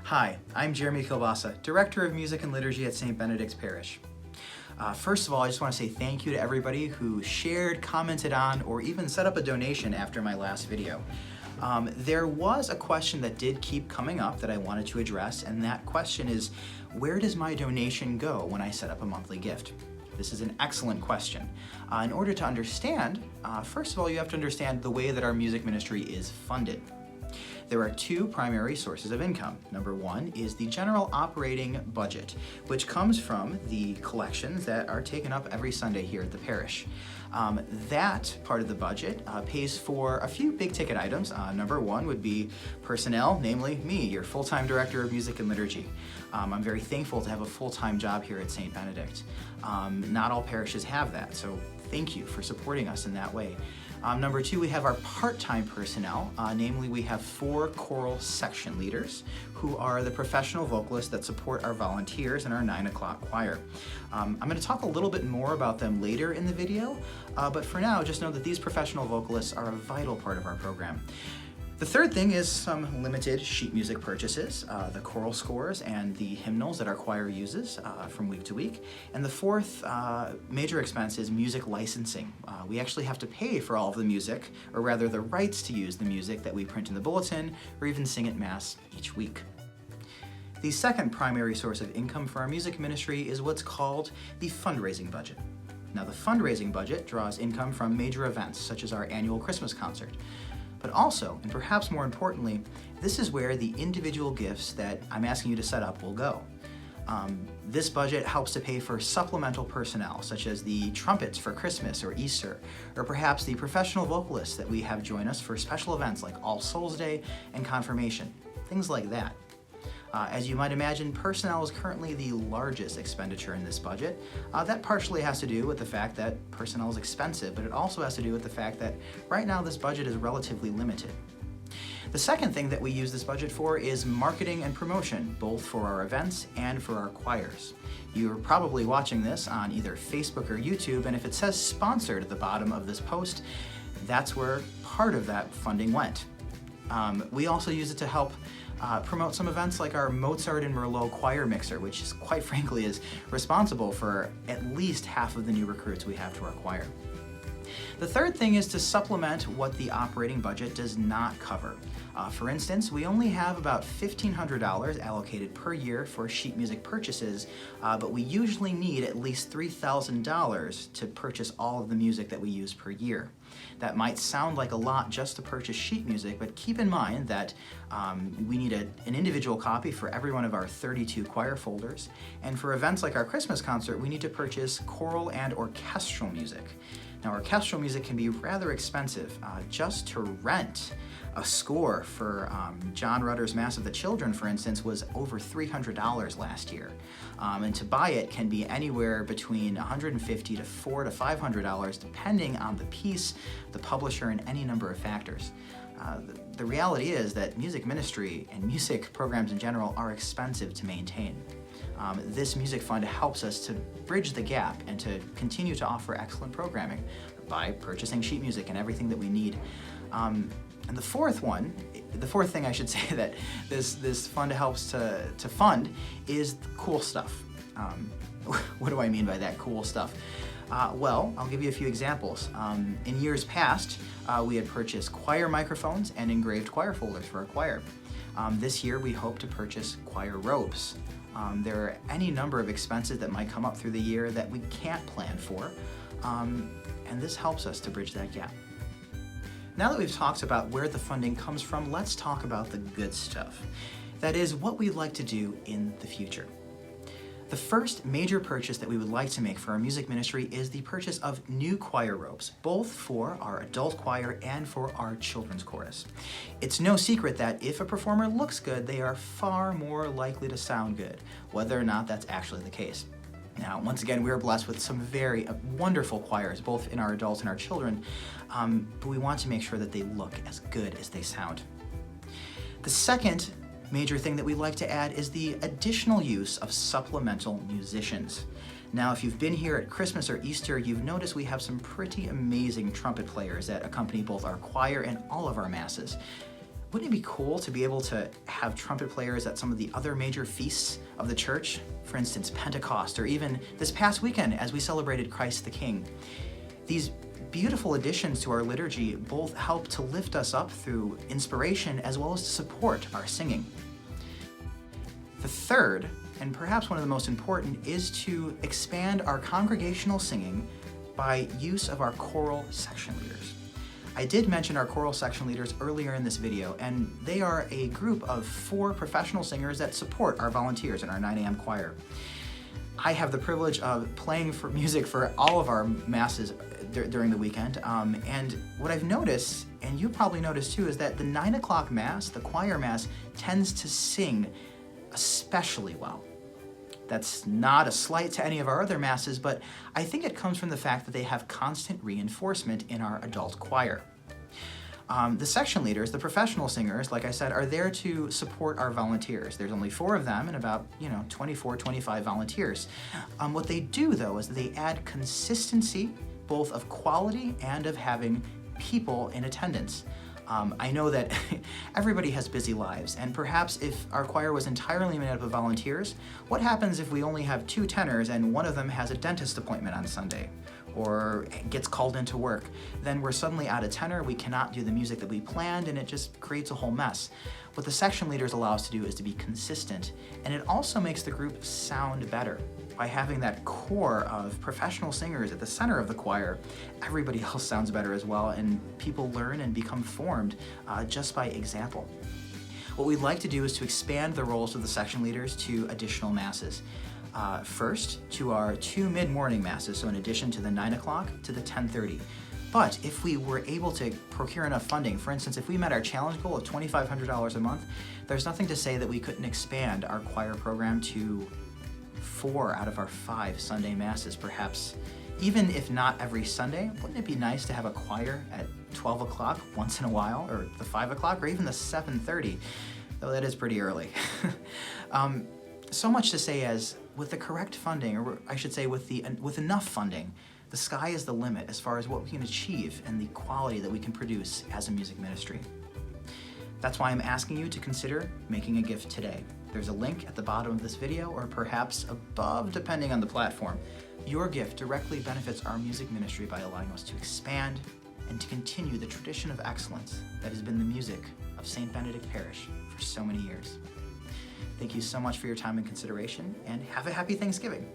Hi, I'm Jeremy Kilbasa, Director of Music and Liturgy at St. Benedict's Parish. First of all, I just want to say thank you to everybody who shared, commented on, or even set up a donation after my last video. There was a question that did keep coming up that I wanted to address, and that question is, where does my donation go when I set up a monthly gift? This is an excellent question. In order to understand, first of all, you have to understand the way that our music ministry is funded. There are two primary sources of income. Number one is the general operating budget, which comes from the collections that are taken up every Sunday here at the parish. That part of the budget pays for a few big ticket items. Number one would be personnel, namely me, your full-time Director of Music and Liturgy. I'm very thankful to have a full-time job here at St. Benedict. Not all parishes have that, so thank you for supporting us in that way. Number two, we have our part-time personnel, namely we have 4 choral section leaders who are the professional vocalists that support our volunteers in our 9 o'clock choir. I'm going to talk a little bit more about them later in the video, but for now just know that these professional vocalists are a vital part of our program. The third thing is some limited sheet music purchases, the choral scores and the hymnals that our choir uses from week to week. And the fourth major expense is music licensing. We actually have to pay for all of the music, or rather the rights to use the music that we print in the bulletin or even sing at Mass each week. The second primary source of income for our music ministry is what's called the fundraising budget. Now, the fundraising budget draws income from major events such as our annual Christmas concert. But also, and perhaps more importantly, this is where the individual gifts that I'm asking you to set up will go. This budget helps to pay for supplemental personnel, such as the trumpets for Christmas or Easter, or perhaps the professional vocalists that we have join us for special events like All Souls Day and Confirmation, things like that. As you might imagine, personnel is currently the largest expenditure in this budget. That partially has to do with the fact that personnel is expensive, but it also has to do with the fact that right now this budget is relatively limited. The second thing that we use this budget for is marketing and promotion, both for our events and for our choirs. You're probably watching this on either Facebook or YouTube, and if it says sponsored at the bottom of this post, that's where part of that funding went. We also use it to help promote some events like our Mozart and Merlot choir mixer, which is, quite frankly is responsible for at least half of the new recruits we have to our choir. The third thing is to supplement what the operating budget does not cover. For instance, we only have about $1,500 allocated per year for sheet music purchases, but we usually need at least $3,000 to purchase all of the music that we use per year. That might sound like a lot just to purchase sheet music, but keep in mind that we need an individual copy for every one of our 32 choir folders, and for events like our Christmas concert, we need to purchase choral and orchestral music. Now, orchestral music can be rather expensive. Just to rent a score for John Rutter's Mass of the Children, for instance, was over $300 last year. And to buy it can be anywhere between $150 to $400 to $500, depending on the piece, the publisher, and any number of factors. The reality is that music ministry and music programs in general are expensive to maintain. This music fund helps us to bridge the gap and to continue to offer excellent programming by purchasing sheet music and everything that we need. And the fourth thing I should say that this fund helps to fund is cool stuff. What do I mean by that, cool stuff? Well, I'll give you a few examples. In years past, we had purchased choir microphones and engraved choir folders for our choir. This year, we hope to purchase choir robes. There are any number of expenses that might come up through the year that we can't plan for, and this helps us to bridge that gap. Now that we've talked about where the funding comes from, let's talk about the good stuff. That is, what we'd like to do in the future. The first major purchase that we would like to make for our music ministry is the purchase of new choir robes, both for our adult choir and for our children's chorus. It's no secret that if a performer looks good, they are far more likely to sound good, whether or not that's actually the case. Now, once again, we are blessed with some very wonderful choirs, both in our adults and our children, but we want to make sure that they look as good as they sound. The second major thing that we like to add is the additional use of supplemental musicians. Now, if you've been here at Christmas or Easter, you've noticed we have some pretty amazing trumpet players that accompany both our choir and all of our masses. Wouldn't it be cool to be able to have trumpet players at some of the other major feasts of the church? For instance, Pentecost, or even this past weekend as we celebrated Christ the King. These beautiful additions to our liturgy both help to lift us up through inspiration as well as to support our singing. The third, and perhaps one of the most important, is to expand our congregational singing by use of our choral section leaders. I did mention our choral section leaders earlier in this video, and they are a group of 4 professional singers that support our volunteers in our 9 a.m. choir. I have the privilege of playing for music for all of our masses during the weekend, and what I've noticed, and you probably noticed too, is that the 9 o'clock mass, the choir mass, tends to sing especially well. That's not a slight to any of our other masses, but I think it comes from the fact that they have constant reinforcement in our adult choir. The section leaders, the professional singers, like I said, are there to support our volunteers. There's only 4 of them and about 24, 25 volunteers. What they do though is they add consistency, both of quality and of having people in attendance. I know that everybody has busy lives, and perhaps if our choir was entirely made up of volunteers, what happens if we only have 2 tenors and one of them has a dentist appointment on Sunday or gets called into work? Then we're suddenly out of tenor, we cannot do the music that we planned, and it just creates a whole mess. What the section leaders allow us to do is to be consistent, and it also makes the group sound better. By having that core of professional singers at the center of the choir, everybody else sounds better as well, and people learn and become formed just by example. What we'd like to do is to expand the roles of the section leaders to additional masses. First, to our 2 mid-morning masses, so in addition to the 9 o'clock to the 10:30. But if we were able to procure enough funding, for instance, if we met our challenge goal of $2,500 a month, there's nothing to say that we couldn't expand our choir program to 4 out of our 5 Sunday masses, perhaps. Even if not every Sunday, wouldn't it be nice to have a choir at 12 o'clock once in a while, or the 5 o'clock, or even the 7:30, though that is pretty early. So much to say as, with the correct funding, or I should say with enough funding, the sky is the limit as far as what we can achieve and the quality that we can produce as a music ministry. That's why I'm asking you to consider making a gift today. There's a link at the bottom of this video, or perhaps above, depending on the platform. Your gift directly benefits our music ministry by allowing us to expand and to continue the tradition of excellence that has been the music of St. Benedict Parish for so many years. Thank you so much for your time and consideration, and have a happy Thanksgiving.